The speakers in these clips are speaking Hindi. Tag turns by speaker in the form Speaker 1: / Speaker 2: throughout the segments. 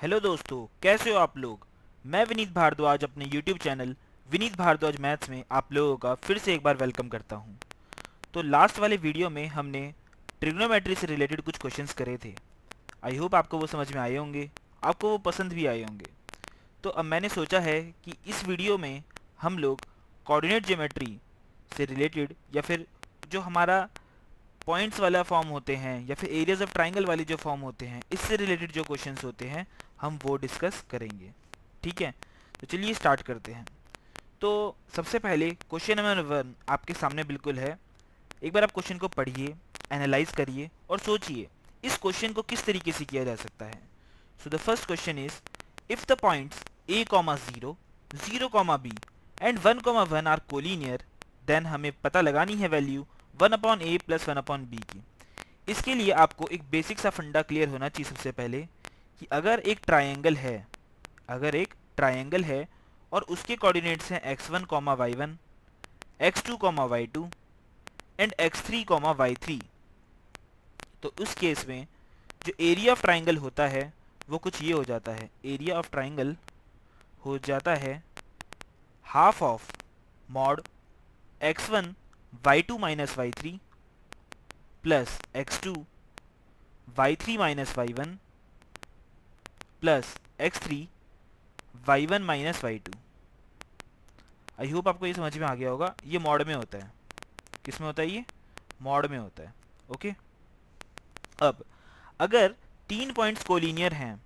Speaker 1: हेलो दोस्तों, कैसे हो आप लोग। मैं विनीत भारद्वाज अपने YouTube channel Vineet Bhardwaj maths में आप लोगों का फिर से एक बार वेलकम करता हूं। तो लास्ट वाले वीडियो में हमने ट्रिग्नोमेट्री से रिलेटेड कुछ क्वेश्चंस करे थे। आई होप आपको वो समझ में आए होंगे, आपको वो पसंद भी आए होंगे। तो अब मैंने सोचा है कि इस वीडियो में हम लोग कोऑर्डिनेट ज्योमेट्री से रिलेटेड या फिर जो हमारा पॉइंट्स वाला फॉर्म होते हैं या फिर एरियाज ऑफ ट्राइंगल वाले जो फॉर्म होते हैं, इससे रिलेटेड जो क्वेश्चंस होते हैं हम वो डिस्कस करेंगे। ठीक है, तो चलिए स्टार्ट करते हैं। तो सबसे पहले क्वेश्चन नंबर 1 आपके सामने बिल्कुल है। एक बार आप क्वेश्चन को पढ़िए, एनालाइज करिए और सोचिए इस क्वेश्चन को किस तरीके से किया जा सकता है। So the first question is, if the points a, 0, 0, b and 1, 1 are collinear, then हमें पता लगानी है वैल्यू 1/a प्लस 1/b की। इसके लिए आपको एक बेसिक सा फंडा क्लियर होना चाहिए सबसे पहले कि अगर एक ट्रायंगल है और उसके कोऑर्डिनेट्स हैं x1, y1, x2, y2 and x3, y3, तो उस केस में जो एरिया ऑफ ट्राइंगल होता है वो कुछ ये हो जाता है। एरिया ऑफ ट्राइंगल हो जाता है half of mod x1 y2 minus y3 plus x2 y3 minus y1 plus x3 y1 minus y2। I hope आपको ये समझ में आ गया होगा। ये मॉड में होता है। किस में होता है? ये मॉड में होता है। ओके, अब अगर तीन पॉइंट्स कोलिनियर हैं,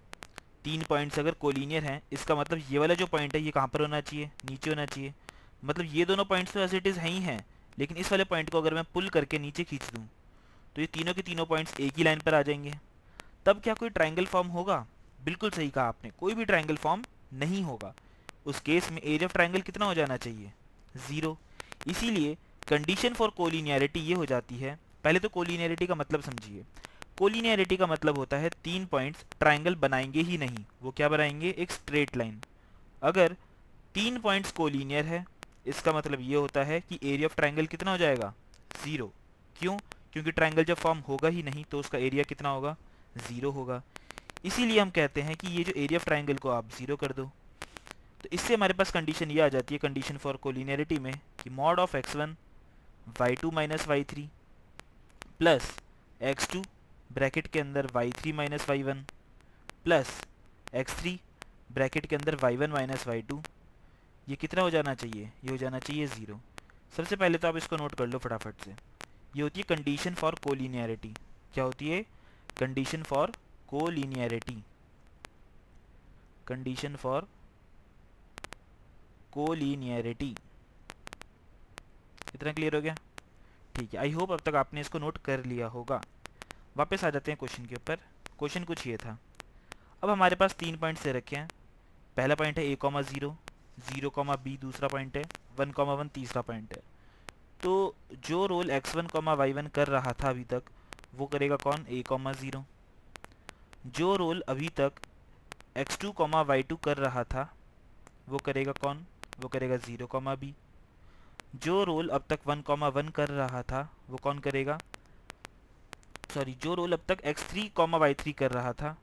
Speaker 1: तीन पॉइंट्स अगर कोलिनियर हैं, इसका मतलब ये वाला जो पॉइंट है ये कहाँ पर होना चाहिए? नीचे होना चाहिए। मतलब ये दोनों पॉइंट्स तो एज इट इज़ है ही हैं, लेकिन इस वाले पॉइंट को अगर मैं पुल करके नीचे खींच दूँ तो ये तीनों के तीनों पॉइंट्स एक ही लाइन पर आ जाएंगे। तब क्या कोई ट्राइंगल फॉर्म होगा? बिल्कुल सही कहा आपने, कोई भी ट्राइंगल फॉर्म नहीं होगा। उस केस में एरिया ऑफ ट्राइंगल कितना हो जाना चाहिए? 0। इसीलिए कंडीशन फॉर कोलिनियरिटी ये हो जाती है। पहले तो कोलिनियरिटी का मतलब समझिए। कोलिनियरिटी का मतलब होता है तीन पॉइंट्स ट्राइंगल बनाएंगे ही नहीं। वो क्या बनाएंगे? एक स्ट्रेट लाइन। अगर तीन पॉइंट्स कोलिनियर है, इसका मतलब ये होता है कि एरिया ऑफ ट्राइंगल कितना हो जाएगा? 0। क्यों? क्योंकि ट्राइंगल जब फॉर्म होगा ही नहीं तो उसका एरिया कितना होगा? 0 होगा। इसीलिए हम कहते हैं कि ये जो एरिया ऑफ ट्राइंगल को आप 0 कर दो। तो इससे हमारे पास कंडीशन ये आ जाती है, कंडीशन फॉर कोलिनियरिटी में, कि mod of x1 y2 minus y3 plus x2 bracket के अंदर y3 minus y1 plus x3 bracket के अंदर y1 माइनस y2, ये कितना हो जाना चाहिए? ये हो जाना चाहिए 0। सबसे पहले तो आप इसको नोट कर लो फटाफट से। ये होती है कंडीशन फॉर कोलिनियरिटी। क्या होती है? Condition for collinearity. Condition for collinearity. इतना क्लियर हो गया? ठीक है, आई होप अब तक आपने इसको नोट कर लिया होगा। वापस आ जाते हैं क्वेश्चन के ऊपर। क्वेश्चन कुछ ये था। अब हमारे पास तीन पॉइंट्स दे रखे हैं। पहला पॉइंट है a, 0, 0, b दूसरा पॉइंट है, 1, 1 तीसरा पॉइंट है। तो जो रोल x1, y1 कर रहा था अभी तक, वो करेगा कौन? a, 0। जो रोल अभी तक x2, y2 कर रहा था, वो करेगा कौन? वो करेगा 0, b। जो रोल अब तक 1, 1 कर रहा था, वो कौन करेगा? सॉरी, जो रोल अब तक x3, y3 कर रहा था,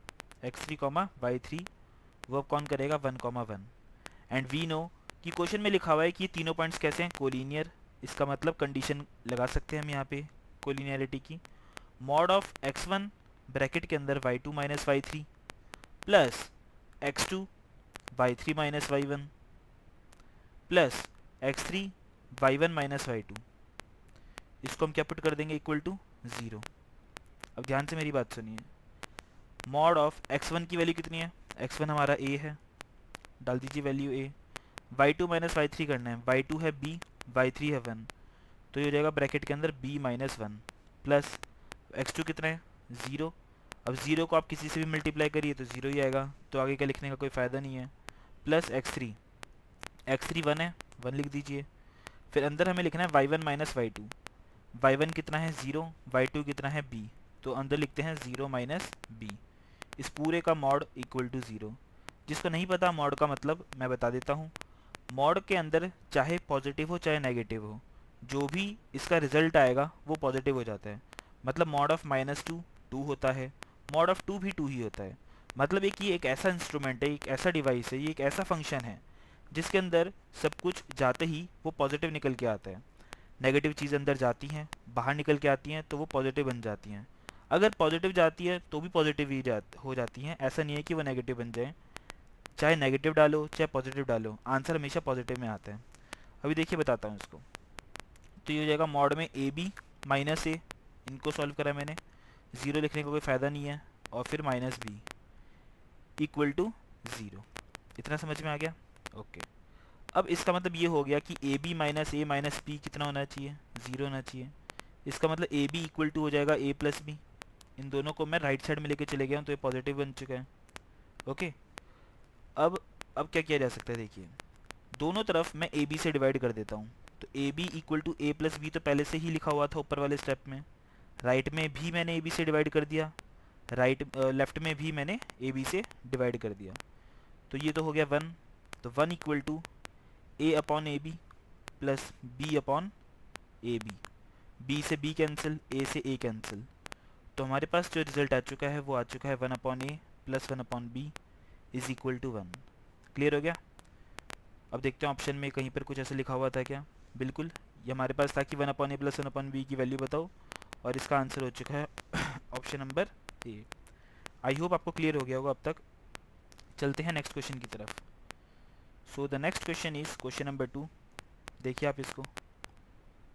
Speaker 1: x3, y3, वो अब कौन करेगा? 1, 1। एंड वी नो कि क्वेश्चन में लिखा हुआ है कि ये तीनों पॉइंट्स कैसे हैं? कोलिनियर। इसका मतलब कंडीशन लगा सकते हैं हम यहाँ पे कोलिनियरिटी की। मॉड ऑफ x1 ब्रैकेट के अंदर y2 minus y3 plus x2 y3 minus y1 plus x3 y1 minus y2, इसको हम क्या पुट कर देंगे? Equal to 0। अब ध्यान से मेरी बात सुनिए। मॉड ऑफ x1 की वैल्यू कितनी है? x1 हमारा a है, डाल दीजिए value a। y2 minus y3 करना है, y2 है b, y3 है 1, तो ये हो जाएगा ब्रैकेट के अंदर b माइनस 1 प्लस x2 कितना है? 0। अब 0 को आप किसी से भी मल्टीप्लाई करिए तो 0 ही आएगा, तो आगे का लिखने का कोई फ़ायदा नहीं है। प्लस x3, x3 1 है, 1 लिख दीजिए। फिर अंदर हमें लिखना है y1 माइनस y2। y1 कितना है? 0, y2 कितना है? b, तो अंदर लिखते हैं 0 माइनस b। इस पूरे का मॉड इक्वल टू 0। जिसको नहीं पता मॉड का मतलब, मैं बता देता हूँ। मॉड के अंदर चाहे पॉजिटिव हो चाहे नेगेटिव हो, जो भी इसका रिजल्ट आएगा वो पॉजिटिव हो जाता है। मतलब मॉड ऑफ -2 2 होता है, मॉड ऑफ 2 भी 2 ही होता है। मतलब ये एक ऐसा इंस्ट्रूमेंट है, एक ऐसा डिवाइस है, ये एक ऐसा फंक्शन है जिसके अंदर सब कुछ जाते ही वो पॉजिटिव निकल के आता है। नेगेटिव चीज़ अंदर जाती हैं, बाहर निकल के आती हैं तो वो पॉजिटिव बन जाती हैं। अगर पॉजिटिव जाती है तो भी पॉजिटिव ही हो जाती हैं, ऐसा नहीं है कि वो नेगेटिव बन जाए। चाहे नेगेटिव डालो चाहे पॉजिटिव डालो, आंसर हमेशा पॉजिटिव में आता है। अभी देखिए बताता हूँ इसको। तो ये हो जाएगा मॉड में ए बी माइनस ए, इनको सॉल्व करा मैंने, ज़ीरो लिखने का कोई फ़ायदा नहीं है, और फिर minus B equal to zero. इतना समझ में आ गया? ओके। अब इसका मतलब ये हो गया कि ए माइनस बी कितना होना चाहिए? ज़ीरो होना चाहिए। इसका मतलब ए बी इक्वल टू हो जाएगा ए प्लस बी। इन दोनों को मैं राइट साइड में लेके चले गया हूँ तो ये पॉजिटिव बन चुका है। ओके। अब अब क्या किया जा सकता है, देखिए दोनों तरफ मैं ए बी से डिवाइड कर देता हूँ। तो A B equal to A plus B तो पहले से ही लिखा हुआ था ऊपर वाले स्टेप में। राइट में भी मैंने ए बी से डिवाइड कर दिया, लेफ्ट में भी मैंने ए बी से डिवाइड कर दिया। तो ये तो हो गया वन। तो one equal to A upon A B plus B upon A B. B से बी कैंसिल, ए से ए कैंसिल। तो हमारे पास जो रिजल्ट आ चुका है वो आ चुका है one upon A plus one upon B is equal to one. Clear हो गया? अब देखते हैं ऑप्शन में कहीं पर कुछ ऐसे लिखा हुआ था क्या? बिल्कुल, ये हमारे पास था कि one upon A plus one upon B की वैल्यू बताओ, और इसका आंसर हो चुका है option number A. I hope आपको क्लियर हो गया होगा अब तक। चलते हैं नेक्स्ट क्वेश्चन की तरफ। So the next question is question number 2। देखिए आप इसको,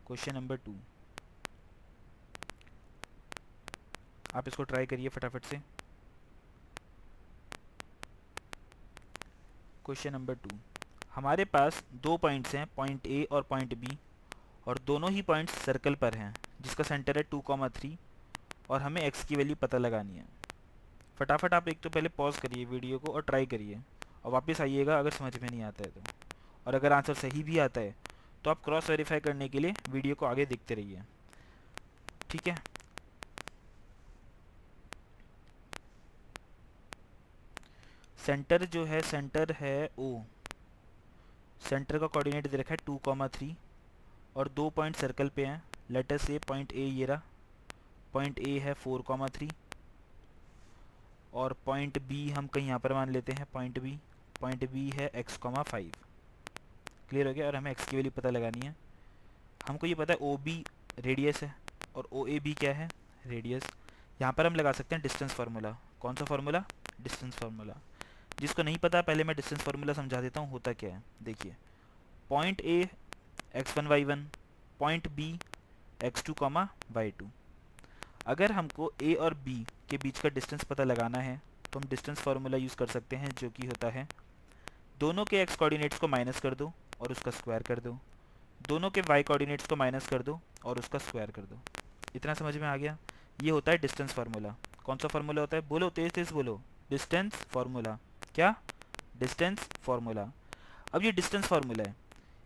Speaker 1: क्वेश्चन नंबर 2 आप इसको ट्राई करिए फटाफट से। क्वेश्चन नंबर 2, हमारे पास दो पॉइंट्स हैं, पॉइंट ए और पॉइंट बी, और दोनों ही पॉइंट्स सर्कल पर हैं जिसका सेंटर है 2,3, और हमें एक्स की वैल्यू पता लगानी है। फटाफट आप एक तो पहले पॉज करिए वीडियो को और ट्राई करिए, और वापस आइएगा अगर समझ में नहीं आता है तो। और अगर आंसर सही भी आता है तो आप क्रॉस वेरीफाई करने के लिए वीडियो को आगे देखते रहिए, ठीक है? सेंटर जो है, सेंटर है ओ। सेंटर का कोऑर्डिनेट दे रखा है 2,3, और दो पॉइंट सर्कल पे हैं। लेट अस से पॉइंट ए ये रहा, पॉइंट ए है 4,3, और पॉइंट बी हम कहीं यहाँ पर मान लेते हैं, पॉइंट बी है x,5। क्लियर हो गया? और हमें x की वैल्यू पता लगानी है। हमको ये पता है ओ बी रेडियस है और ओ ए बी क्या है? रेडियस। यहाँ पर हम लगा सकते हैं डिस्टेंस फार्मूला। कौन सा फार्मूला? Distance formula. जिसको नहीं पता पहले मैं डिस्टेंस फार्मूला समझा देता हूँ होता क्या है। देखिए, point A x1 y1, point B x2 y2। अगर हमको ए और बी के बीच का डिस्टेंस पता लगाना है तो हम डिस्टेंस फार्मूला यूज़ कर सकते हैं, जो कि होता है दोनों के x कोऑर्डिनेट्स को माइनस कर दो और उसका स्क्वायर कर दो, दोनों के y कोऑर्डिनेट्स को माइनस कर दो और उसका स्क्वायर कर दो। इतना समझ में आ गया? ये होता है डिस्टेंस फार्मूला। कौन सा फार्मूला होता है? बोलो, तेज तेज बोलो। Distance formula. क्या? Distance formula. अब ये डिस्टेंस फार्मूला है,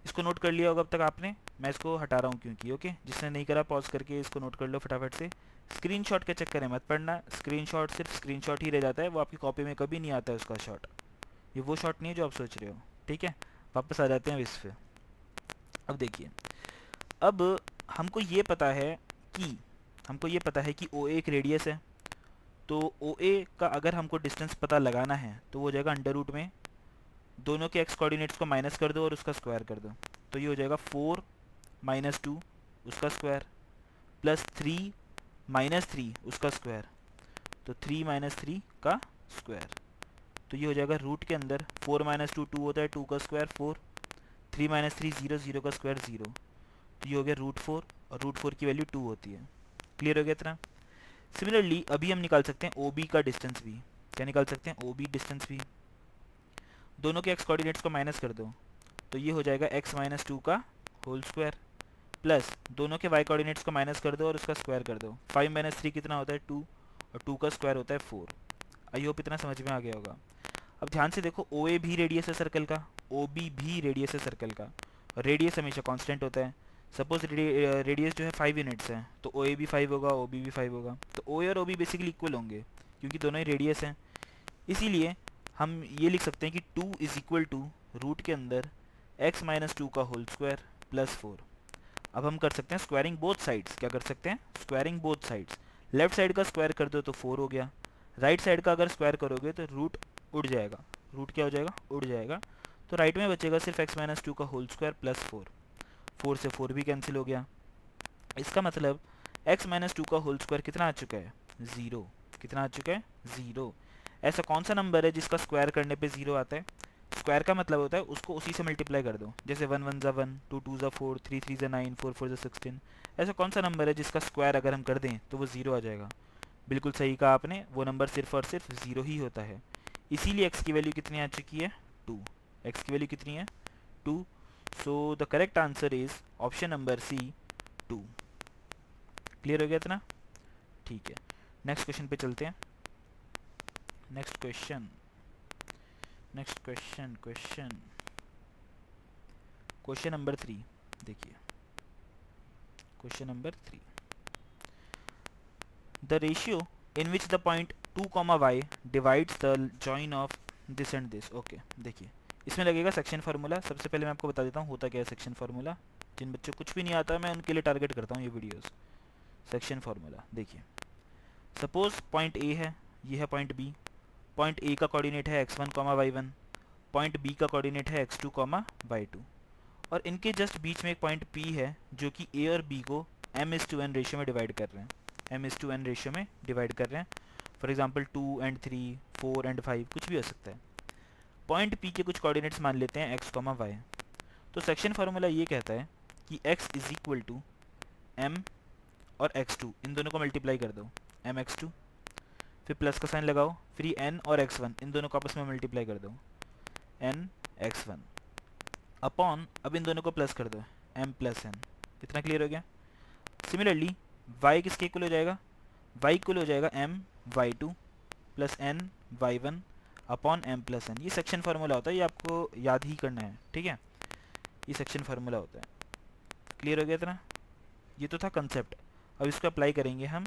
Speaker 1: इसको नोट कर लिया होगा अब तक आपने। मैं इसको हटा रहा हूँ क्योंकि, ओके, जिसने नहीं करा पॉज करके इसको नोट कर लो फटाफट से। स्क्रीनशॉट के चक्कर में मत पड़ना, स्क्रीनशॉट सिर्फ स्क्रीनशॉट ही रह जाता है, वो आपकी कॉपी में कभी नहीं आता है उसका शॉट। ये वो शॉट नहीं है जो आप सोच रहे हो, ठीक है? वापस आ जाते हैं इस पे। अब देखिए, अब हमको ये पता है कि ओ ए एक रेडियस है। तो ओ ए का अगर हमको डिस्टेंस पता लगाना है तो वो हो जाएगा अंडर रूट में दोनों के एक्स कोऑर्डिनेट्स को माइनस कर दो और उसका स्क्वायर कर दो। तो ये हो जाएगा 4 - 2 उसका स्क्वायर प्लस 3 - 3 उसका स्क्वायर। तो 3 - 3 का स्क्वायर। तो ये हो जाएगा रूट के अंदर 4 - 2 2 होता है, 2 का स्क्वायर 4, 3 - 3 0, 0 का स्क्वायर 0। तो ये हो गया √4, और √4 की वैल्यू 2 होती है। क्लियर हो गया इतना? सिमिलरली अभी हम निकाल सकते हैं ओ बी का डिस्टेंस भी। क्या निकाल सकते हैं? ओ बी डिस्टेंस भी। दोनों के एक्स कोऑर्डिनेट्स को माइनस कर दो, तो ये हो जाएगा x - 2 का होल स्क्वायर, प्लस दोनों के y कोऑर्डिनेट्स को माइनस कर दो और उसका स्क्वायर कर दो। 5 - 3 कितना होता है? 2, और 2 का स्क्वायर होता है 4। आई होप इतना समझ में आ गया होगा। अब ध्यान से देखो, ओ ए भी रेडियस है सर्कल का, ओ बी भी रेडियस है सर्कल का, और रेडियस हमेशा कांस्टेंट होता है। सपोज रेडियस जो है 5 यूनिट्स है, तो ओ ए भी 5 होगा, ओ बी भी 5 होगा। तो ओ ए और ओ बी बेसिकली इक्वल होंगे क्योंकि दोनों ही रेडियस हैं। इसीलिए हम ये लिख सकते हैं कि 2 इज इक्वल टू रूट के अंदर x - 2 का होल स्क्वायर प्लस 4। अब हम कर सकते हैं स्क्वायरिंग बोथ साइड्स। क्या कर सकते हैं? Squaring both sides. Left side का स्क्वायर कर दो तो 4 हो गया, राइट साइड का अगर स्क्वायर करोगे तो रूट उड़ जाएगा, रूट क्या हो जाएगा, उड़ जाएगा। तो राइट में बचेगा सिर्फ x माइनस टू का होल स्क्वायर प्लस 4, 4 से 4 भी कैंसिल हो गया। इसका मतलब x माइनस टू का होल स्क्वायर कितना आ चुका है, 0। कितना आ चुका है, 0। ऐसा कौन सा नंबर है जिसका स्क्वायर करने पे 0 आता है? स्क्वायर का मतलब होता है उसको उसी से मल्टीप्लाई कर दो, जैसे 1 1 ज़ा 1, 2 2 ज़ा 4, 3 3 ज़ा 9, 4 4 ज़ा 16। ऐसा कौन सा नंबर है जिसका स्क्वायर अगर हम कर दें तो वो 0 आ जाएगा? बिल्कुल सही कहा आपने, वो नंबर सिर्फ और सिर्फ 0 ही होता है। इसीलिए x की वैल्यू कितनी आ चुकी है, 2। x की वैल्यू कितनी है, 2। So the correct answer is option number C, 2। Clear हो गया इतना? ठीक है, नेक्स्ट क्वेश्चन पे चलते हैं। नेक्स्ट क्वेश्चन क्वेश्चन नंबर 3 देखिए। Question number 3, the ratio in which the point 2, y divides the join of this and this. Okay, देखिए इसमें लगेगा सेक्शन फार्मूला। सबसे पहले मैं आपको बता देता हूँ होता क्या है सेक्शन फार्मूला। जिन बच्चों को कुछ भी नहीं आता मैं उनके लिए टारगेट करता हूँ ये वीडियोस। सेक्शन फार्मूला देखिए, सपोज पॉइंट ए है, ये है पॉइंट बी। पॉइंट ए का कोऑर्डिनेट है x1, y1। पॉइंट बी का कोऑर्डिनेट है x2, y2। और इनके जस्ट बीच में एक पॉइंट P है जो कि A और B को m:n रेशियो में डिवाइड कर रहे हैं, m:n रेशियो में डिवाइड कर रहे हैं। फॉर एग्जांपल 2 and 3, 4 and 5, कुछ भी हो सकता है। पॉइंट P के कुछ कोऑर्डिनेट्स मान लेते हैं x, y। तो सेक्शन फार्मूला ये कहता है कि x is equal to m और x2, इन दोनों को मल्टीप्लाई कर दो, mx2। फिर प्लस का साइन लगाओ, फिर n और x1, इन दोनों को आपस में मल्टीप्लाई कर दो, n x1 अपॉन, अब इन दोनों को प्लस कर दो, m प्लस n। इतना क्लियर हो गया? सिमिलरली y किसके इक्वल हो जाएगा, y इक्वल हो जाएगा m y2 plus n y1 upon m plus n। ये सेक्शन फार्मूला होता है, ये आपको याद ही करना है, ठीक है? ये सेक्शन फार्मूला होता है। क्लियर हो गया इतना? ये तो था कंसेप्ट। अब इसको अप्लाई करेंगे हम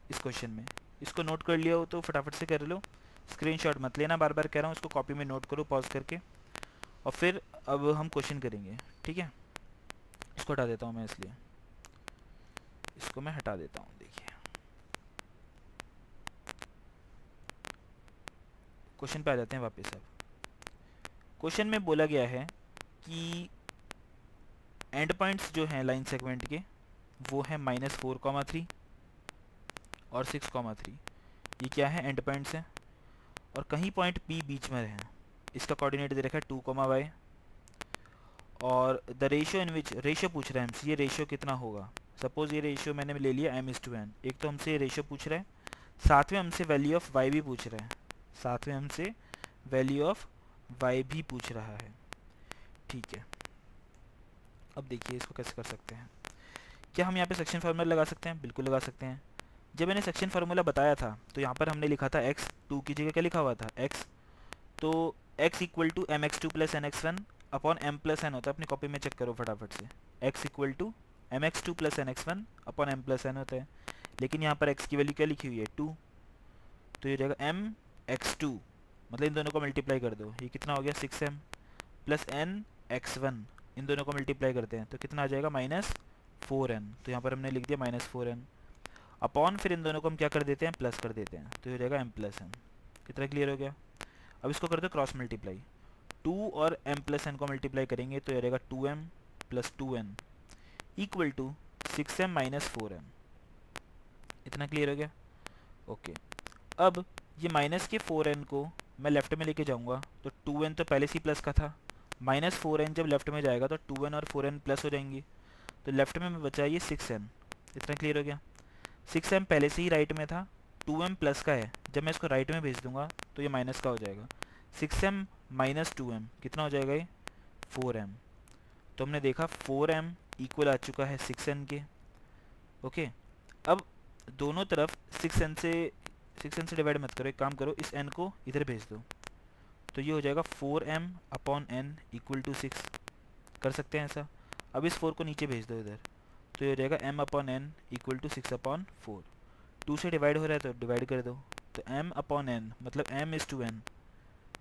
Speaker 1: इस क्वेश्चन में। इसको नोट कर लिया हो तो फटाफट से कर लो, स्क्रीनशॉट मत लेना, बार बार कह रहा हूँ। इसको कॉपी में नोट करो पॉज करके, और फिर अब हम क्वेश्चन करेंगे, ठीक है? इसको हटा देता हूँ मैं, इसलिए इसको मैं हटा देता हूँ। देखिए क्वेश्चन पे आ जाते हैं वापस। अब क्वेश्चन में बोला गया है कि एंड पॉइंट्स जो हैं लाइन सेगमेंट के वो है -4, 3 और 6, 3। ये क्या है, एंड पॉइंट्स हैं। और कहीं पॉइंट P बीच में है, इसका कोऑर्डिनेट दे रखा है 2, y। और the ratio in which, ratio पूछ रहा है हमसे, ये रेशियो कितना होगा। सपोज ये रेशियो मैंने ले लिया m:n। एक तो हमसे ये रेशियो पूछ रहा है, साथ में हमसे वैल्यू ऑफ y भी पूछ रहा है, साथ में हमसे वैल्यू ऑफ y भी पूछ रहा है, ठीक है? अब देखिए इसको कैसे कर सकते हैं। क्या हम यहाँ पे सेक्शन फार्मूला लगा सकते हैं? बिल्कुल लगा सकते हैं। जब मैंने सेक्शन फार्मूला बताया था तो यहाँ पर हमने लिखा था x, 2 की जगह क्या लिखा हुआ था, x। तो x equal to mx2 plus nx1 upon m plus n होता है। अपनी कॉपी में चेक करो फटाफट से, x equal to mx2 plus nx1 upon m plus n होता है। लेकिन यहाँ पर x की वैल्यू क्या लिखी हुई है, 2। तो ये हो जाएगा mx2, मतलब इन दोनों को मल्टीप्लाई कर दो, ये कितना हो गया, 6m प्लस nx1, इन दोनों को मल्टीप्लाई करते हैं तो कितना आ जाएगा, -4n। तो यहाँ पर हमने लिख दिया -4n अपॉन, फिर इन दोनों को हम क्या कर देते हैं, प्लस कर देते हैं, तो हो जाएगा m प्लस n। कितना क्लियर हो गया? अब इसको कर दो क्रॉस मल्टीप्लाई, 2 और m प्लस n को मल्टीप्लाई करेंगे तो ये रहेगा 2m plus 2n equal to 6m minus 4n। इतना क्लियर हो गया? ओके। अब ये माइनस के 4n को मैं लेफ्ट में लेके जाऊंगा तो 2n तो पहले से ही प्लस का था, -4n जब लेफ्ट में जाएगा तो 2n और 4n प्लस हो जाएंगे, तो लेफ्ट में बचा ये 6n। इतना क्लियर हो गया? 6m पहले से ही राइट में था, 2m प्लस का है, जब मैं इसको राइट में भेज दूंगा तो ये माइनस का हो जाएगा। 6m माइनस 2m कितना हो जाएगा, ये 4m। तो हमने देखा 4m इक्वल आ चुका है 6n के। ओके, अब दोनों तरफ 6n से डिवाइड मत करो, एक काम करो, इस n को इधर भेज दो, तो ये हो जाएगा 4m upon n equal to 6। कर सकते हैं ऐसा? अब इस 4 को नीचे भेज दो इधर, तो ये हो जाएगा m upon n equal to 6 upon 4। 2 से डिवाइड हो रहा है तो डिवाइड कर दो, तो m अपॉन n मतलब m इज टू n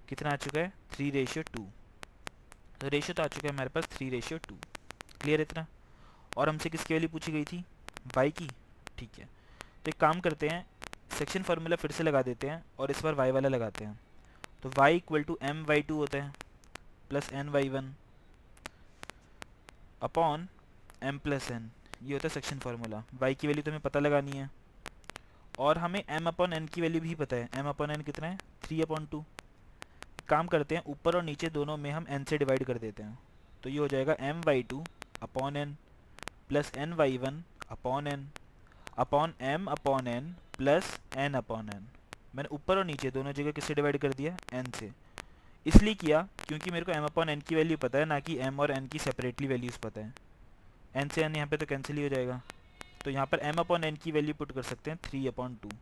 Speaker 1: कितना आ चुका है, 3:2। तो रेशियो तो आ चुका है हमारे पास 3:2। क्लियर है इतना? और हमसे किसकी वैल्यू पूछी गई थी, y की, ठीक है? तो एक काम करते हैं, सेक्शन फार्मूला फिर से लगा देते हैं और इस बार y वाला लगाते हैं। तो y equal to m y two होता है plus n y one upon m plus n, ये होता है सेक्शन फार्मूला। y की वैल्यू तो हमें पता लगानी है और हमें m अपॉन एन की वैल्यू भी पता है। m अपॉन एन कितना है 3/2। काम करते हैं, ऊपर और नीचे दोनों में हम n से डिवाइड कर देते हैं। तो ये हो जाएगा m y two upon n plus n y one upon n upon m upon n plus n upon n. मैंने ऊपर और नीचे दोनों जगह किससे डिवाइड कर दिया, n से। इसलिए किया क्योंकि मेरे को m अपॉन एन की वैल्यू पता है, ना कि m और n की सेपरेटली वैल्यूज़ पता है। n से n यहाँ पे तो कैंसिल ही हो जाएगा। तो यहाँ पर m अपॉन एन की वैल्यू पुट कर सकते हैं 3/2।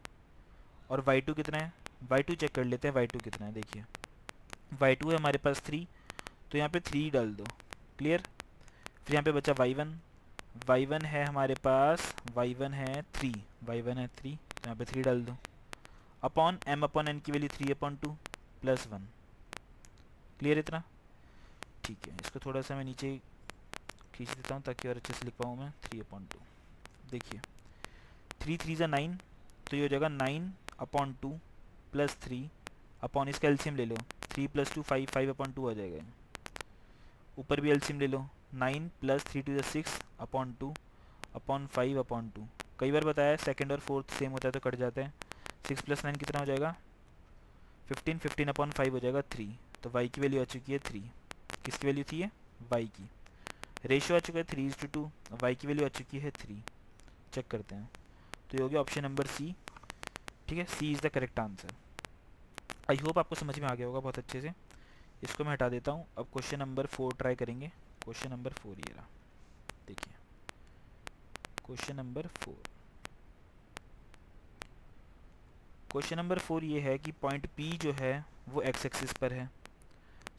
Speaker 1: और y2 कितना है, y2 चेक कर लेते हैं y2 कितना है। देखिए y2 है हमारे पास 3, तो यहाँ पे 3 डाल दो, क्लियर। फिर यहाँ पे बचा y1 है हमारे पास, y1 है 3, तो यहाँ पे 3 डाल दो अपॉन m अपॉन एन की वैल्यू 3/2 प्लस 1, क्लियर इतना। ठीक है, इसको थोड़ा सा मैं नीचे खींच देता हूँ ताकि और अच्छे से लिख पाऊँ मैं। 3/2, देखिए 3 3 ज़ा 9, तो ये हो जाएगा 9/2 प्लस 3 अपॉन, इसका एलसीएम ले लो, 3 + 2 5, 5/2 आ जाएगा। ऊपर भी एलसीएम ले लो, 9 + 3 × 6 अपॉन 2 अपॉन 5/2। कई बार बताया सेकंड और फोर्थ सेम होता है तो कट जाता है। 6 + 9 कितना हो जाएगा 15, 15/5 हो जाएगा 3। तो y की वैल्यू आ चुकी है 3। किसकी वैल्यू थी ये, y की। रेशियो आ चुका है 3:2, y की वैल्यू आ चुकी है 3। चेक करते हैं, तो ये हो गया ऑप्शन नंबर सी। ठीक है, C is the correct answer. I hope आपको समझ में आ गया होगा बहुत अच्छे से। इसको मैं हटा देता हूँ। अब क्वेश्चन नंबर 4 ट्राई करेंगे। क्वेश्चन नंबर 4 ये रहा, देखिए क्वेश्चन नंबर 4। क्वेश्चन नंबर 4 ये है कि पॉइंट P जो है वो x एक्सिस पर है।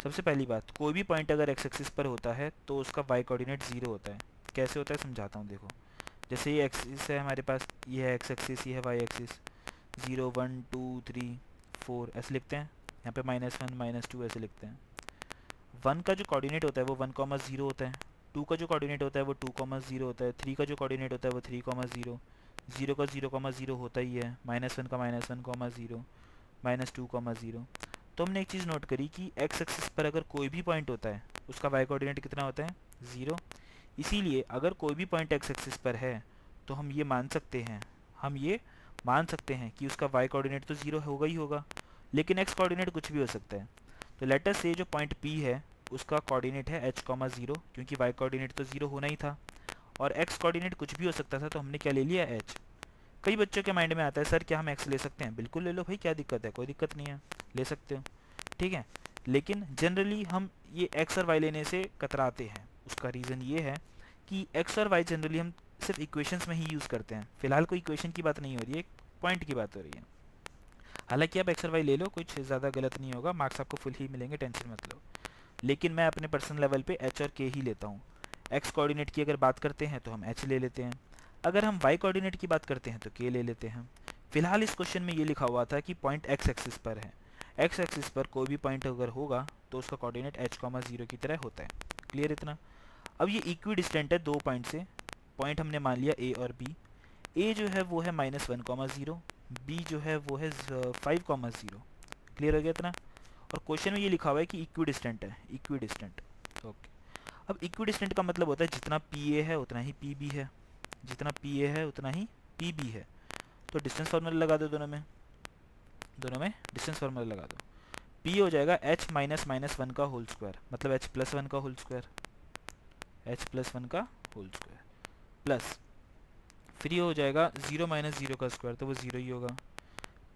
Speaker 1: सबसे पहली बात, कोई भी पॉइंट अगर x एक्सिस पर होता है तो उसका y कोऑर्डिनेट 0 होता है। कैसे होता है समझाता हूँ, देखो। जैसे ये एक्सिस है हमारे पास, ये है x एक्सिस, ये है y एक्सिस। 0 1 2 3 4 ऐसे लिखते हैं। यहाँ पे -1 -2 ऐसे लिखते हैं। 1 का जो कोऑर्डिनेट होता है वो 1,0 होता है। 2 का जो कोऑर्डिनेट होता है वो 2,0 होता है। 3 का जो कोऑर्डिनेट होता है वो 3,0। 0 का 0,0 होता ही है। -1 का -1,0, -2,0। तो हमने एक चीज़ नोट करी कि x एक्सिस पर अगर कोई भी पॉइंट होता है उसका y कोऑर्डिनेट कितना होता है 0। इसीलिए अगर कोई भी पॉइंट x एक्सिस पर है तो हम ये मान सकते हैं कि उसका y कोऑर्डिनेट तो 0 होगा ही होगा, लेकिन x कोऑर्डिनेट कुछ भी हो सकता है। तो लेट अस से जो पॉइंट P है उसका कोऑर्डिनेट है h,0, क्योंकि y कोऑर्डिनेट तो 0 होना ही था और x कोऑर्डिनेट कुछ भी हो सकता था, तो हमने क्या ले लिया h। कई बच्चों के माइंड में आता है सर क्या हम x ले सकते हैं, बिल्कुल ले लो भाई, क्या दिक्कत है, कोई दिक्कत नहीं है, ले सकते हो, ठीक है। लेकिन जनरली हम ये x और y लेने से कतराते हैं। उसका रीज़न ये है कि x और y जनरली हम सिर्फ इक्वेशंस में ही यूज़ करते हैं। फिलहाल कोई इक्वेशन की बात नहीं हो रही है, एक पॉइंट की बात हो रही है। हालांकि आप x और y ले लो, कुछ ज़्यादा गलत नहीं होगा, मार्क्स आपको फुल ही मिलेंगे, टेंशन मत लो। लेकिन मैं अपने पर्सनल लेवल पे h और k ही लेता हूँ। x कोऑर्डिनेट की अगर बात करते हैं तो हम h ले लेते हैं, अगर हम y कोऑर्डिनेट की बात करते हैं तो k ले लेते हैं। फिलहाल इस क्वेश्चन में ये लिखा हुआ था कि पॉइंट x एक्सिस पर है। x एक्सिस पर कोई भी पॉइंट अगर होगा तो उसका कोऑर्डिनेट h,0 की तरह होता है, क्लियर इतना। अब ये इक्वी डिस्टेंट है दो पॉइंट से। पॉइंट हमने मान लिया a और b। a जो है वो है -1,0, b जो है वो है 5,0, क्लियर हो गया इतना। और क्वेश्चन में ये लिखा हुआ है कि इक्वी डिस्टेंट है, इक्वी डिस्टेंट, ओके। अब इक्वी डिस्टेंट का मतलब होता है जितना pa है उतना ही pb है, जितना pa है उतना ही pb है। तो डिस्टेंस फार्मूला लगा दो, दोनों में डिस्टेंस फार्मूला लगा दो। p हो जाएगा h -1 का होल स्क्वायर, मतलब h + 1 का होल स्क्वायर, प्लस फिर ये हो जाएगा 0 - 0 का स्क्वायर, तो वो 0 ही होगा।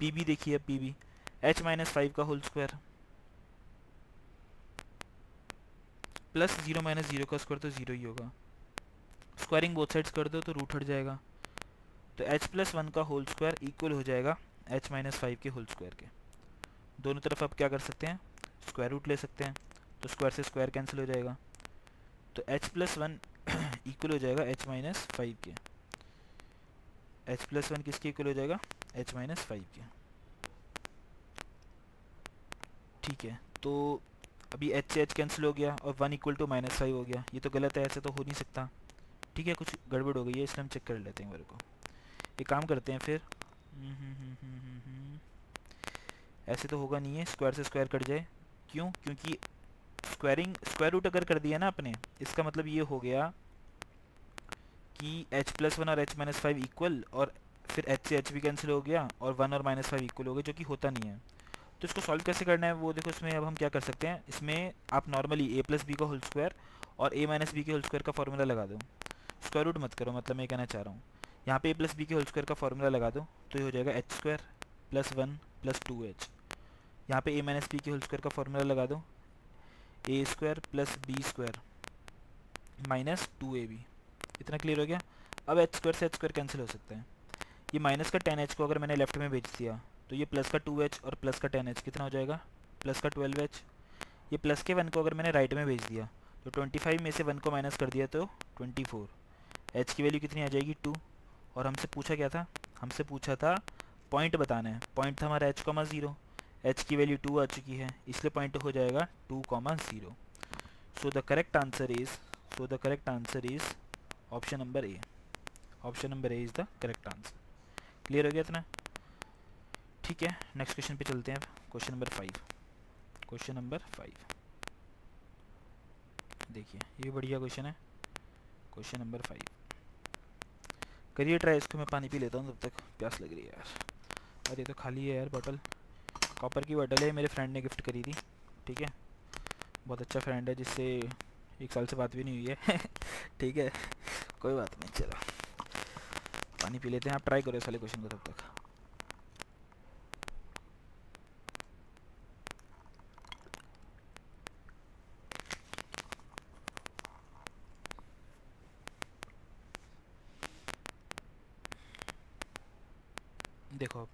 Speaker 1: pb देखिए, pb h - 5 का होल स्क्वायर प्लस 0 - 0 का स्क्वायर, तो 0 ही होगा। स्क्वायरिंग बोथ साइड्स कर दो तो रूट हट जाएगा। तो h + 1 का होल स्क्वायर इक्वल हो जाएगा h - 5 के होल स्क्वायर के। दोनों तरफ आप क्या कर सकते हैं, स्क्वायर रूट ले सकते हैं, तो स्क्वायर से स्क्वायर कैंसिल हो जाएगा। तो h + 1 इक्वल हो जाएगा h - 5 के। h + 1 किसके इक्वल हो जाएगा, h - 5 के, ठीक है। तो अभी h से h कैंसिल हो गया और 1 = -5 हो गया। ये तो गलत है, ऐसे तो हो नहीं सकता, ठीक है, कुछ गड़बड़ हो गई है, इसलिए हम चेक कर लेते हैं मेरे को। एक काम करते हैं फिर, ऐसे तो होगा नहीं है, स्क्वायर से स्क्वायर कट जाए। क्यों? क्योंकि स्क्वायर रूट अगर कर दिया ना आपने, इसका मतलब ये हो गया कि h+1 और h-5 इक्वल, और फिर h से h भी कैंसिल हो गया, और 1 और -5 इक्वल हो गए, जो कि होता नहीं है। तो इसको सॉल्व कैसे करना है वो देखो। इसमें अब हम क्या कर सकते हैं, इसमें आप नॉर्मली a+b का होल स्क्वायर और a-b के होल स्क्वायर का फॉर्मूला लगा दो। स्क्वायर रूट मत करो, मतलब मैं कहना चाह रहा हूँ यहाँ पे a+b के होल स्क्वायर का फॉर्मूला लगा दो, तो ये हो जाएगा h² + 1 + 2h। यहाँ पे a-b के होल स्क्वायर का फॉर्मूला लगा दो, a² + b² - 2ab। इतना क्लियर हो गया। अब h² से h² कैंसिल हो सकता है। ये माइनस का 10h को अगर मैंने लेफ्ट में भेज दिया, तो ये प्लस का 2h और प्लस का 10h कितना हो जाएगा, प्लस का 12h। ये प्लस के 1 को अगर मैंने राइट में भेज दिया, तो 25 में से 1 को माइनस कर दिया तो 24। h की वैल्यू कितनी आ जाएगी, 2। और हमसे पूछा क्या था, हमसे पूछा था पॉइंट बताना है। पॉइंट था हमारा h,0। h की वैल्यू 2 आ चुकी है, इसलिए पॉइंट हो जाएगा 2,0। सो the correct answer is option number A. Option number A is the correct answer. Clear हो गया इतना? ठीक है, नेक्स्ट क्वेश्चन पे चलते हैं। Question number 5। क्वेश्चन नंबर 5 देखिए, ये भी बढ़िया क्वेश्चन है। क्वेश्चन नंबर 5 करिए ट्राई। इसको मैं पानी पी लेता हूँ तब तक, प्यास लग रही है यार। अरे तो खाली है यार बॉटल, कॉपर की बॉटल है, मेरे फ्रेंड ने गिफ्ट करी थी। ठीक है, बहुत अच्छा फ्रेंड है, जिससे 1 साल से बात भी नहीं हुई है। ठीक है, कोई बात नहीं, चलो पानी पी लेते हैं। आप ट्राई करो इस वाले क्वेश्चन को तब तक। देखो,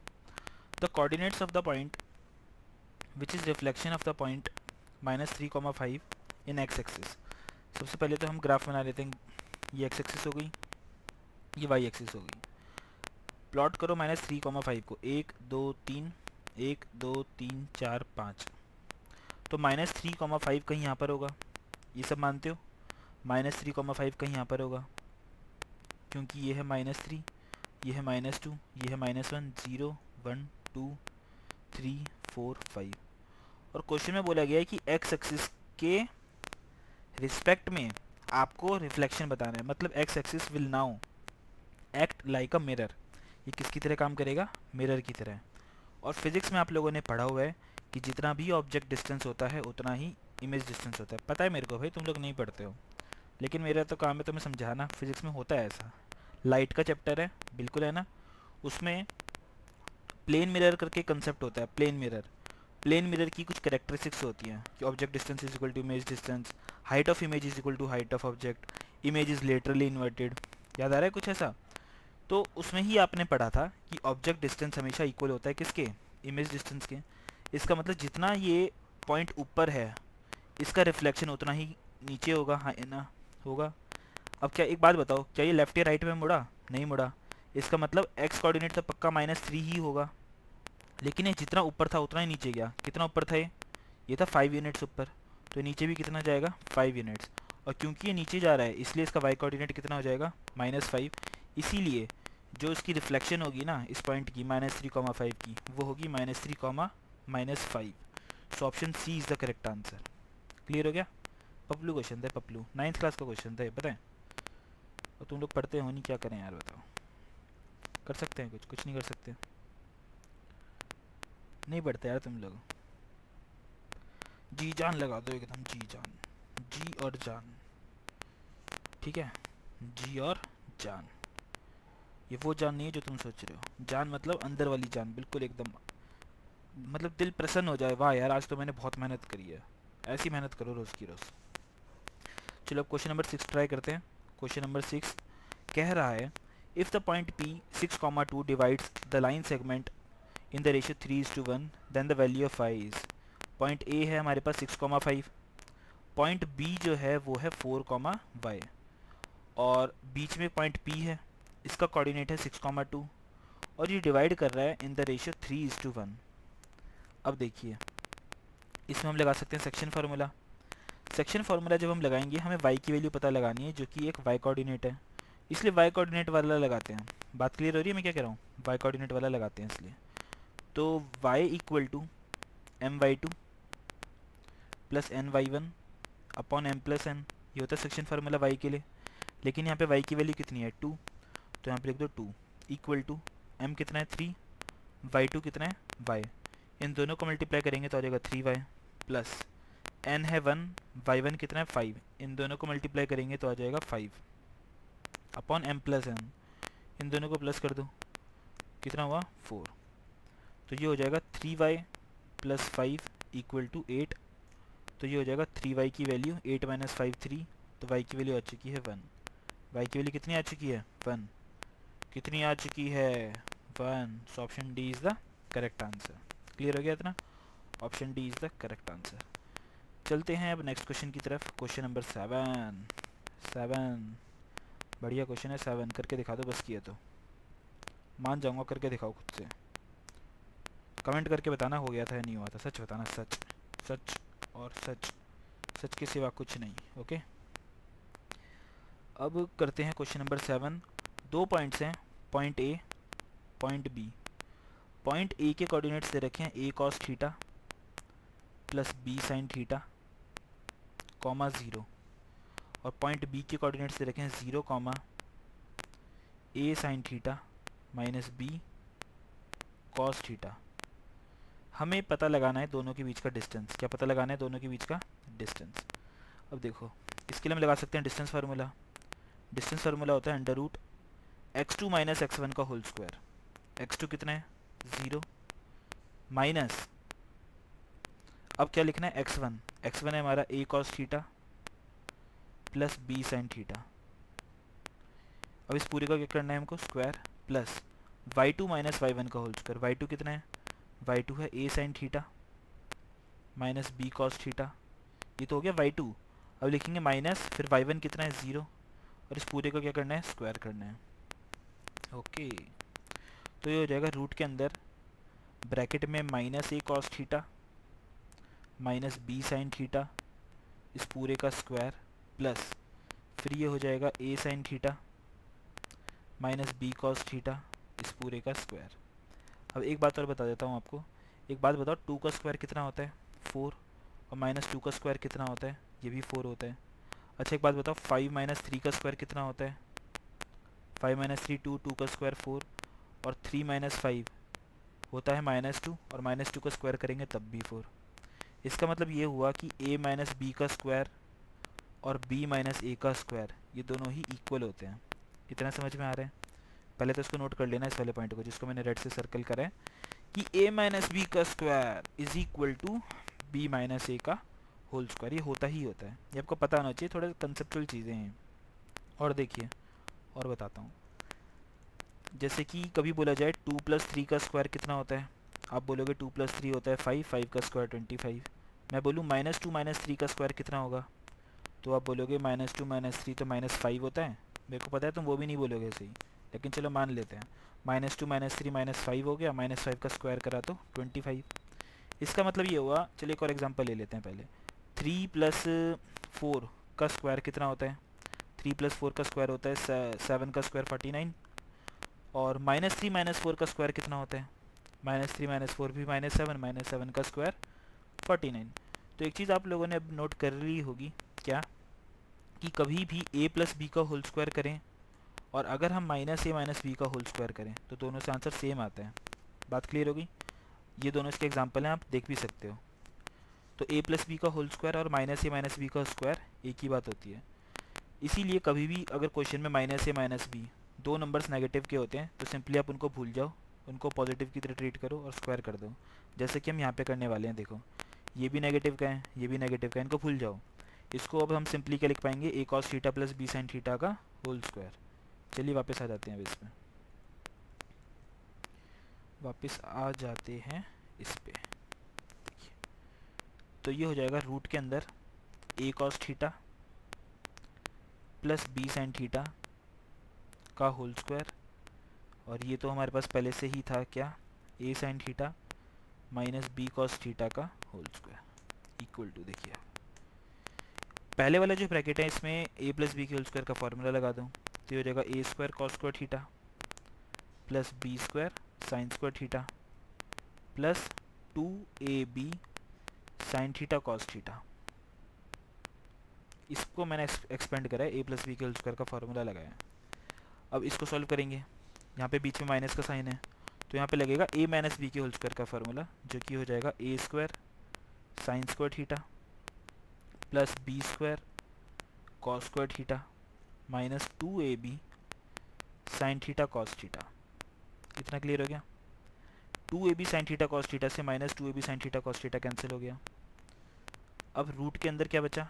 Speaker 1: the coordinates of the point which is reflection of the point -3,5 in x axis. सबसे पहले तो हम ग्राफ बना लेते हैं। ये एक्स एक्सिस हो गई, ये वाई एक्सिस हो गई। प्लॉट करो -3,5 को, 1 2 3, 1 2 3 4 5। तो -3,5 कहीं यहाँ पर होगा, ये सब मानते हो। -3,5 कहीं यहाँ पर होगा, क्योंकि ये है -3, ये है -2, ये है -1, 0 1 2 3 4 5। और क्वेश्चन में बोला गया है कि एक्स एक्सिस के रिस्पेक्ट में आपको रिफ्लेक्शन बताना है। मतलब x axis will now act like a mirror. ये किसकी तरह काम करेगा, मिरर की तरह। और फिजिक्स में आप लोगों ने पढ़ा हुआ है कि जितना भी ऑब्जेक्ट डिस्टेंस होता है उतना ही इमेज डिस्टेंस होता है। पता है मेरे को भाई, तुम लोग नहीं पढ़ते हो, लेकिन मेरा तो काम है तुम्हें समझाना। फिजिक्स में होता है ऐसा। लाइट का चैप्टर है, बिल्कुल है ना, उसमें प्लेन मिरर करके कंसेप्ट होता है। प्लेन मिरर की कुछ कैरेक्टरिस्टिक्स होती हैं कि object distance is equal to image distance, height of image is equal to height of object, image is laterally inverted. याद आ रहा है कुछ ऐसा? तो उसमें ही आपने पढ़ा था कि ऑब्जेक्ट डिस्टेंस हमेशा इक्वल होता है किसके, इमेज डिस्टेंस के। इसका मतलब जितना ये पॉइंट ऊपर है, इसका रिफ्लेक्शन उतना ही नीचे होगा, हाँ ना, होगा। अब क्या, एक बात बताओ, क्या ये लेफ्ट या राइट में मुड़ा? नहीं मुड़ा। इसका मतलब एक्स कोऑर्डिनेट तो पक्का -3 ही होगा, लेकिन ये जितना ऊपर था उतना ही नीचे गया। कितना ऊपर था ये था 5 यूनिट्स ऊपर, तो नीचे भी कितना जाएगा, 5 यूनिट्स। और क्योंकि ये नीचे जा रहा है, इसलिए इसका वाई कोऑर्डिनेट कितना हो जाएगा, -5। इसीलिए जो इसकी रिफ्लेक्शन होगी ना इस पॉइंट की -3,5 की, वो होगी -3,-5। So option C is the correct answer. Clear हो गया? पपलू क्वेश्चन था, पपलू 9th क्लास का क्वेश्चन था ये, पता है। और तुम लोग पढ़ते हो नहीं, क्या करें यार बताओ। कर सकते हैं कुछ? कुछ नहीं कर सकते, नहीं पढ़ते यार तुम लोग। जी जान लगा दो एकदम, जी जान, जी और जान। ठीक है, जी और जान। ये वो जान नहीं है जो तुम सोच रहे हो। जान मतलब अंदर वाली जान, बिल्कुल एकदम, मतलब दिल प्रसन्न हो जाए, वाह यार आज तो मैंने बहुत मेहनत करी है। ऐसी मेहनत करो रोज़ की रोज़। चलो अब क्वेश्चन नंबर 6 ट्राई करते हैं। क्वेश्चन नंबर 6 कह रहा है, if the point P 6,2 divides the line segment in the ratio 3:1, then the value of y is. Point A है हमारे पास 6,5, पॉइंट B जो है वो है 4,y, और बीच में पॉइंट P है, इसका कोऑर्डिनेट है 6,2, और ये डिवाइड कर रहा है इन द रेशियो 3:1। अब देखिए, इसमें हम लगा सकते हैं सेक्शन फार्मूला। सेक्शन फार्मूला जब हम लगाएंगे, हमें y की वैल्यू पता लगानी है, जो कि एक y कोऑर्डिनेट है। इसलिए वाई कोऑर्डिनेट वाला लगाते हैं। बात क्लियर हो रही है मैं क्या कह रहा हूँ? वाई कोऑर्डिनेट वाला लगाते हैं इसलिए। तो y equal to m y two plus n y one upon m plus n, ये होता है सेक्शन फार्मूला y के लिए। लेकिन यहाँ पे y की वैल्यू कितनी है 2, तो यहाँ पे लिख दो 2 इक्वल टू m कितना है 3, y2 कितना है y, इन दोनों को मल्टीप्लाई करेंगे तो आ जाएगा 3y प्लस n है 1, y1 कितना है 5, इन दोनों को मल्टीप्लाई करेंगे तो आ जाएगा 5 अपॉन m प्लस n, इन दोनों को प्लस कर दो, कितना हुआ 4। तो ये हो जाएगा 3y प्लस 5 इक्वल टू 8। तो ये हो जाएगा 3y की वैल्यू 8 माइनस 5 3, तो y की वैल्यू आ चुकी है 1। y की वैल्यू कितनी आ चुकी है 1, कितनी आ चुकी है 1। So option D is the correct answer. Clear हो गया इतना? Option D is the correct answer. चलते हैं अब नेक्स्ट क्वेश्चन की तरफ। क्वेश्चन नंबर 7 बढ़िया क्वेश्चन है। 7 करके दिखा दो बस, किया तो मान जाऊंगा। करके दिखाओ खुद से, कमेंट करके बताना हो गया था या नहीं हुआ था। सच बताना, सच सच और सच, सच के सिवा कुछ नहीं। ओके, अब करते हैं क्वेश्चन नंबर 7। 2 पॉइंट्स हैं, point A point B. Point A के कोऑर्डिनेट्स दे रखे हैं a cos theta plus b sin theta comma 0, और पॉइंट बी के कोऑर्डिनेट्स दे रखे हैं 0 comma a sin theta minus b cos theta. हमें पता लगाना है दोनों के बीच का डिस्टेंस। क्या पता लगाना है? दोनों के बीच का डिस्टेंस। अब देखो, इसके लिए हम लगा सकते हैं डिस्टेंस फार्मूला। डिस्टेंस फार्मूला होता है under root x2 minus x1 का होल स्क्वायर। x2 कितना है 0 माइनस, अब क्या लिखना है x1। x1 है हमारा a cos theta plus b sin theta. अब इस पूरे का क्या करना है हमको? Square plus y2 minus y1 का होल स्क्वायर। y2 कितना है? y2 है a sin theta minus b cos theta. ये तो हो गया y2। अब लिखेंगे माइनस, फिर y1 कितना है 0, और इस पूरे को क्या करना है? स्क्वायर करना है। ओके, तो ये हो जाएगा रूट के अंदर ब्रैकेट में minus a cos theta minus b sin theta, इस पूरे का स्क्वायर प्लस, फिर ये हो जाएगा a sin theta minus b cos theta, इस पूरे का स्क्वायर। अब एक बात और बता देता हूँ आपको। एक बात बताओ, 2 का स्क्वायर कितना होता है? 4, और माइनस 2 का स्क्वायर कितना होता है? ये भी 4 होता है। अच्छा एक बात बताओ, 5 माइनस 3 का स्क्वायर कितना होता है? 5 माइनस 3 2, 2 का स्क्वायर 4, और 3 माइनस 5 होता है -2, और -2 का स्क्वायर करेंगे तब भी 4। इसका मतलब ये हुआ कि a माइनस बी का स्क्वायर और b माइनस ए का स्क्वायर ये दोनों ही इक्वल होते हैं। इतना समझ में आ रहा है? पहले तो इसको नोट कर लेना, इस वाले पॉइंट को जिसको मैंने रेड से सर्कल करा है, कि a माइनस बी का square is equal to b minus A का होल स्क्वायर। ये होता ही होता है, ये आपको पता होना चाहिए। थोड़े कंसेप्चुअल चीज़ें हैं। और देखिए, और बताता हूँ। जैसे कि कभी बोला जाए 2 प्लस 3 का स्क्वायर कितना होता है? आप बोलोगे 2 प्लस 3 होता है 5, 5 का स्क्वायर 25। मैं बोलूँ -2 माइनस 3 का स्क्वायर कितना होगा? तो आप बोलोगे -2 माइनस 3 तो -5 होता है। मेरे को पता है तुम वो भी नहीं बोलोगे सही, लेकिन चलो मान लेते हैं। -2 माइनस 3 -5 हो गया, -5 का स्क्वायर करा तो 25। इसका मतलब ये हुआ, चलिए एक और एग्जांपल ले लेते हैं पहले। 3 प्लस 4 का स्क्वायर कितना होता है? 3 प्लस 4 का स्क्वायर होता है 7 का स्क्वायर 49, और -3 माइनस 4 का स्क्वायर कितना होता है? -3 माइनस 4 भी -7, -7 का स्क्वायर 49। तो एक चीज़ आप लोगों ने अब नोट कर ली होगी, क्या? कि कभी भी a प्लस बी का होल स्क्वायर करें, और अगर हम -a माइनस बी का होल स्क्वायर करें तो दोनों से आंसर सेम आता है। बात क्लियर होगी? ये दोनों इसके एग्जांपल हैं, आप देख भी सकते हो। तो a प्लस बी का होल स्क्वायर और -a माइनस बी का स्क्वायर एक ही बात होती है। इसीलिए कभी भी अगर क्वेश्चन में -a माइनस बी दो नंबर्स नेगेटिव के होते हैं तो सिंपली आप उनको भूल जाओ, उनको पॉजिटिव की तरह ट्रीट करो और स्क्वायर कर दो, जैसे कि हम यहाँ पे करने वाले हैं। देखो, ये भी नेगेटिव का है, ये भी नेगेटिव का है, इनको भूल जाओ। इसको अब हम सिंपली क्या लिख पाएंगे? a cos theta plus b sin theta का होल स्क्वायर। चलिए वापस आ जाते हैं अब इसमें, वापस आ जाते हैं इस पे। तो ये हो जाएगा रूट के अंदर a cos theta plus b sin theta का होल स्क्वायर, और ये तो हमारे पास पहले से ही था, क्या? a sin theta minus b cos theta का होल स्क्वायर इक्वल टू, देखिए पहले वाला जो ब्रैकेट है इसमें a प्लस बी के होल स्क्वायर का फॉर्मूला लगा दूँ तो ये हो जाएगा A square cos square theta plus B square sine square theta plus 2ab sine theta cos theta. इसको मैंने एक्सपेंड करा है, ए प्लस बी के होल स्क्वायर का फार्मूला लगाया। अब इसको सॉल्व करेंगे, यहाँ पे बीच में माइनस का साइन है तो यहाँ पे लगेगा ए माइनस बी के होल स्क्वायर का फार्मूला, जो कि हो जाएगा A square sine square theta plus B square cos square theta minus 2ab sine theta cos theta. इतना क्लियर हो गया। 2ab sine theta cos theta से minus 2ab sine theta cos theta cancel हो गया। अब रूट के अंदर क्या बचा,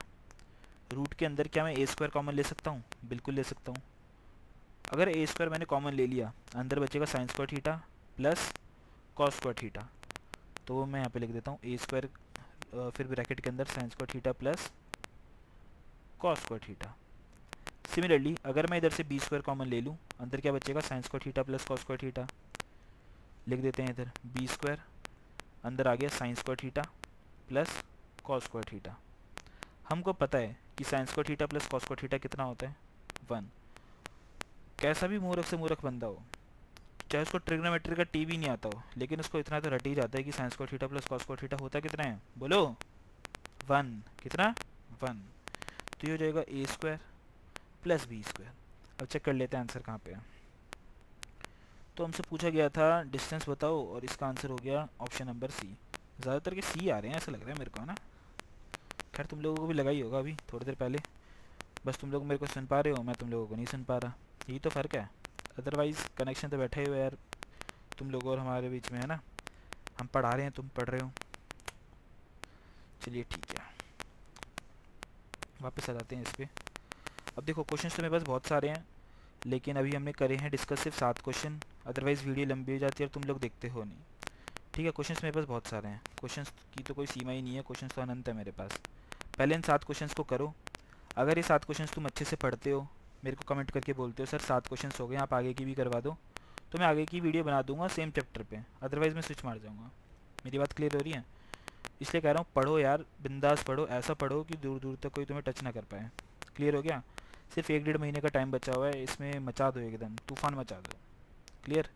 Speaker 1: रूट के अंदर क्या मैं ए स्क्वायर कॉमन ले सकता हूँ? बिल्कुल ले सकता हूँ। अगर ए स्क्वायर मैंने कॉमन ले लिया, अंदर बचेगा sign square theta plus cos square theta, तो वो मैं यहाँ पे लिख देता हूँ ए स्क्वायर फिर ब्रैकेट के अंदर sign square theta plus cos square theta. Similarly अगर मैं इधर से बी स्क्वायर कॉमन ले लूँ, अंदर क्या बचेगा sign square theta plus cos square theta, लिख देते हैं इधर बी स्क्वायर, अंदर आ गया sign square theta plus cos square theta. हमको पता है कि sign square theta plus cos square theta कितना होता है? 1। कैसा भी मूर्ख से मूर्ख बंदा हो, चाहे उसको ट्रिग्नोमेट्री का टी भी नहीं आता हो, लेकिन उसको इतना तो रट ही जाता है कि sign square theta plus cos square theta होता कितना है? बोलो 1। कितना? 1। तो ये हो जाएगा A square plus B square. अब चेक कर लेते हैं आंसर कहाँ पे है। तो हमसे पूछा गया था डिस्टेंस बताओ, और इसका आंसर हो गया ऑप्शन नंबर सी। ज़्यादातर के सी आ रहे हैं ऐसा लग रहा है मेरे को, है ना? खैर तुम लोगों को भी लगा ही होगा अभी थोड़ी देर पहले, बस तुम लोग मेरे को सुन पा रहे हो, मैं तुम लोगों को नहीं सुन पा रहा, यही तो फ़र्क है। अदरवाइज़ कनेक्शन तो बैठे हुए यार तुम लोगों और हमारे बीच में, है ना? हम पढ़ा रहे हैं, तुम पढ़ रहे हो। चलिए ठीक है, वापस आ जाते हैं इस पर। अब देखो क्वेश्चंस तो मेरे पास बहुत सारे हैं, लेकिन अभी हमने करे हैं डिस्कस सिर्फ 7 क्वेश्चन, अदरवाइज़ वीडियो लंबी हो जाती है और तुम लोग देखते हो नहीं। ठीक है, क्वेश्चंस मेरे पास बहुत सारे हैं, क्वेश्चंस की तो कोई सीमा ही नहीं है, क्वेश्चंस तो अनंत है मेरे पास। पहले इन 7 क्वेश्चंस को करो। अगर ये 7 क्वेश्चंस तुम अच्छे से पढ़ते हो, मेरे को कमेंट करके बोलते हो सर 7 क्वेश्चंस हो गए, आप आगे की भी करवा दो, तो मैं आगे की वीडियो बना दूंगा सेम चैप्टर पे, अदरवाइज़ मैं स्विच मार जाऊँगा। मेरी बात क्लियर हो रही है? इसलिए कह रहा हूँ पढ़ो यार, बिंदास पढ़ो, ऐसा पढ़ो कि दूर दूर तक कोई तुम्हें टच ना कर पाए। क्लियर हो गया? सिर्फ 1-1.5 महीने का टाइम बचा हुआ है, इसमें मचा दो, एकदम तूफान मचा दो। क्लियर?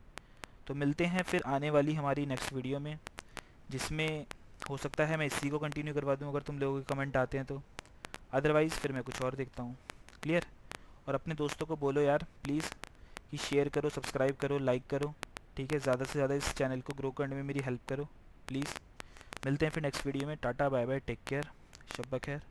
Speaker 1: तो मिलते हैं फिर आने वाली हमारी नेक्स्ट वीडियो में, जिसमें हो सकता है मैं इसी को कंटिन्यू करवा दूँ अगर तुम लोगों के कमेंट आते हैं तो, अदरवाइज़ फिर मैं कुछ और देखता हूँ। क्लियर? और अपने दोस्तों को बोलो यार प्लीज़ कि शेयर करो, सब्सक्राइब करो, लाइक करो, ठीक है? ज़्यादा से ज़्यादा इस चैनल को ग्रो करने में मेरी हेल्प करो प्लीज़। मिलते हैं फिर नेक्स्ट वीडियो में। Tata bye bye, take care, शब ब खैर।